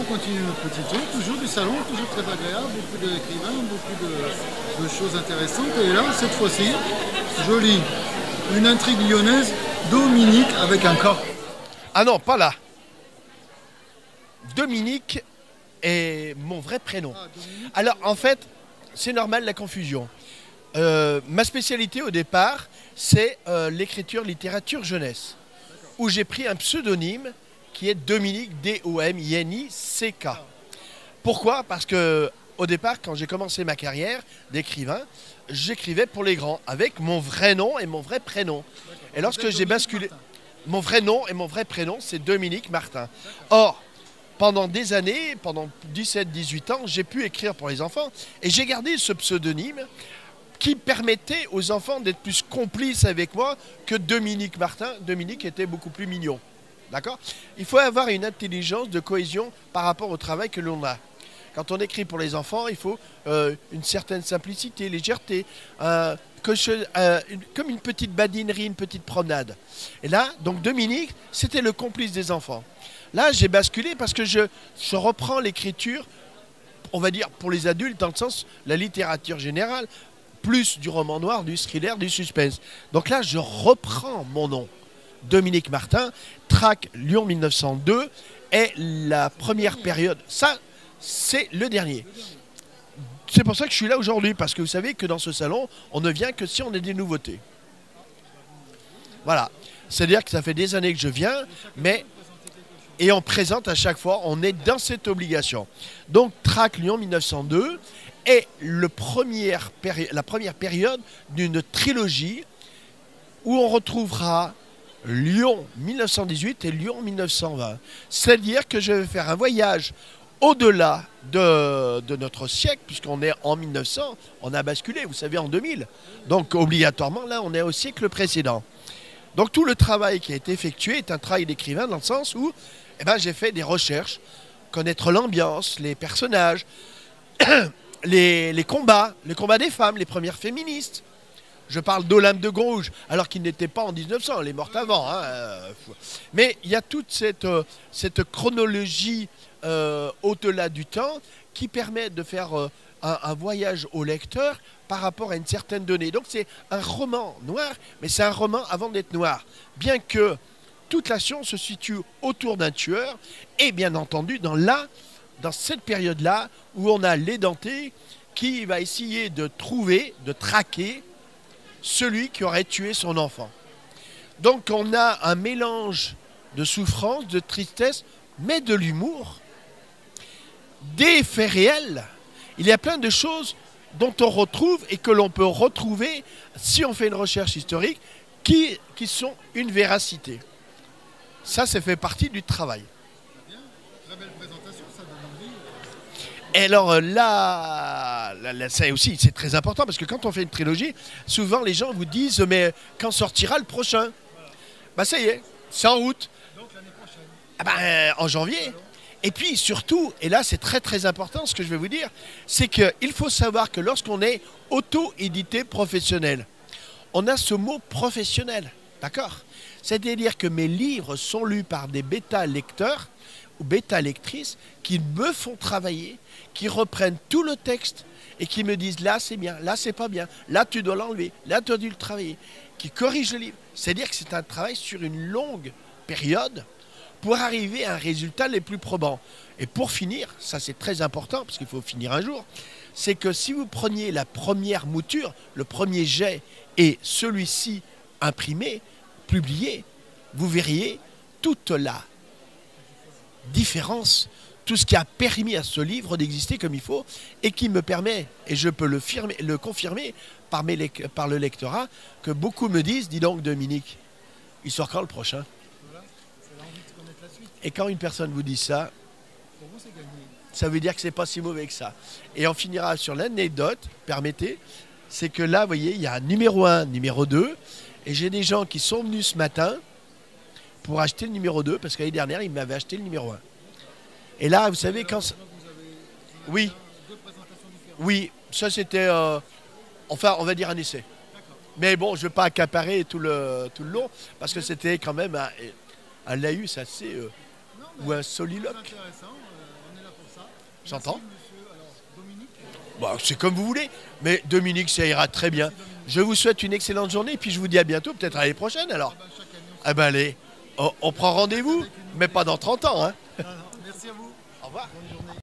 pour continuer notre petit tour. Toujours du salon, toujours très agréable, beaucoup d'écrivains, beaucoup de choses intéressantes. Et là, cette fois-ci, je lis une intrigue lyonnaise, Dominique avec un K. Ah non, pas là. Dominique est mon vrai prénom. Alors, en fait, c'est normal la confusion. Ma spécialité au départ, c'est l'écriture littérature jeunesse, où j'ai pris un pseudonyme qui est Dominique, D-O-M-I-N-I-C-K. Pourquoi? Parce que au départ, quand j'ai commencé ma carrière d'écrivain, j'écrivais pour les grands, avec mon vrai nom et mon vrai prénom. Et lorsque j'ai basculé, mon vrai nom et mon vrai prénom, c'est Dominique Martin. Or, pendant des années, pendant 17-18 ans, j'ai pu écrire pour les enfants, et j'ai gardé ce pseudonyme qui permettait aux enfants d'être plus complices avec moi que Dominique Martin. Dominique était beaucoup plus mignon. D'accord? Il faut avoir une intelligence de cohésion par rapport au travail que l'on a. Quand on écrit pour les enfants, il faut une certaine simplicité, légèreté, comme une petite badinerie, une petite promenade. Et là, donc Dominique, c'était le complice des enfants. Là, j'ai basculé parce que je reprends l'écriture, on va dire pour les adultes, dans le sens la littérature générale, plus du roman noir, du thriller, du suspense. Donc là, je reprends mon nom. Dominique Martin, Trac Lyon 1902 est la première période. Ça, c'est le dernier. C'est pour ça que je suis là aujourd'hui, parce que vous savez que dans ce salon, on ne vient que si on a des nouveautés. Voilà. C'est-à-dire que ça fait des années que je viens, mais... Et on présente à chaque fois, on est dans cette obligation. Donc, Trac Lyon 1902 est la première période d'une trilogie où on retrouvera Lyon 1918 et Lyon 1920. C'est-à-dire que je vais faire un voyage au-delà de notre siècle, puisqu'on est en 1900, on a basculé, vous savez, en 2000. Donc, obligatoirement, là, on est au siècle précédent. Donc, tout le travail qui a été effectué est un travail d'écrivain dans le sens où j'ai fait des recherches, connaître l'ambiance, les personnages, les combats des femmes, les premières féministes. Je parle d'Olympe de Gouges, alors qu'il n'était pas en 1900, elle est morte avant. Mais il y a toute cette chronologie au-delà du temps qui permet de faire un voyage au lecteur par rapport à une certaine donnée. Donc c'est un roman noir, mais c'est un roman avant d'être noir. Bien que toute l'action se situe autour d'un tueur, et bien entendu dans cette période-là, où on a l'édenté qui va essayer de trouver, de traquer celui qui aurait tué son enfant. Donc on a un mélange de souffrance, de tristesse, mais de l'humour, des faits réels. Il y a plein de choses dont on retrouve et que l'on peut retrouver si on fait une recherche historique qui sont une véracité. Ça fait partie du travail. Très belle présentation, ça donne envie. Et alors là, ça aussi, c'est très important parce que quand on fait une trilogie, souvent les gens vous disent « mais quand sortira le prochain ?» Bah ça y est, c'est en août. Donc l'année prochaine. Ah bah, en janvier. Et puis surtout, et là c'est très très important ce que je vais vous dire, c'est qu'il faut savoir que lorsqu'on est auto-édité professionnel, on a ce mot professionnel, d'accord? C'est-à-dire que mes livres sont lus par des bêta-lecteurs ou bêta-lectrices qui me font travailler, qui reprennent tout le texte et qui me disent là c'est bien, là c'est pas bien, là tu dois l'enlever, là tu dois dû le travailler, qui corrigent le livre. C'est-à-dire que c'est un travail sur une longue période pour arriver à un résultat les plus probants. Et pour finir, ça c'est très important parce qu'il faut finir un jour, c'est que si vous preniez la première mouture, le premier jet et celui-ci imprimé, publié, vous verriez toute la différence, tout ce qui a permis à ce livre d'exister comme il faut et qui me permet, et je peux le confirmer par le lectorat, que beaucoup me disent, dis donc Dominique, il sort quand le prochain? Voilà, c'est l'envie de connaître la suite. Et quand une personne vous dit ça, Pour vous, c'est gagné. ça veut dire que c'est pas si mauvais que ça. Et on finira sur l'anecdote, permettez, c'est que là, vous voyez, il y a un numéro 1, numéro 2, et j'ai des gens qui sont venus ce matin pour acheter le numéro 2, parce que l'année dernière, ils m'avaient acheté le numéro 1. Et là, vous savez, quand... Oui, Deux présentations différentes. oui, ça c'était, enfin, on va dire un essai. Mais bon, je ne vais pas accaparer tout le long, parce que c'était quand même un laïus assez... Non, ou un c'est soliloque. intéressant. On J'entends. Monsieur. Alors, Dominique, Bon, c'est comme vous voulez. Mais Dominique, ça ira très bien. Je vous souhaite une excellente journée et puis je vous dis à bientôt, peut-être à l'année prochaine alors. chaque année, Ah ben allez, on prend rendez-vous, mais pas dans 30 ans. Hein. merci à vous. Au revoir. Bonne journée.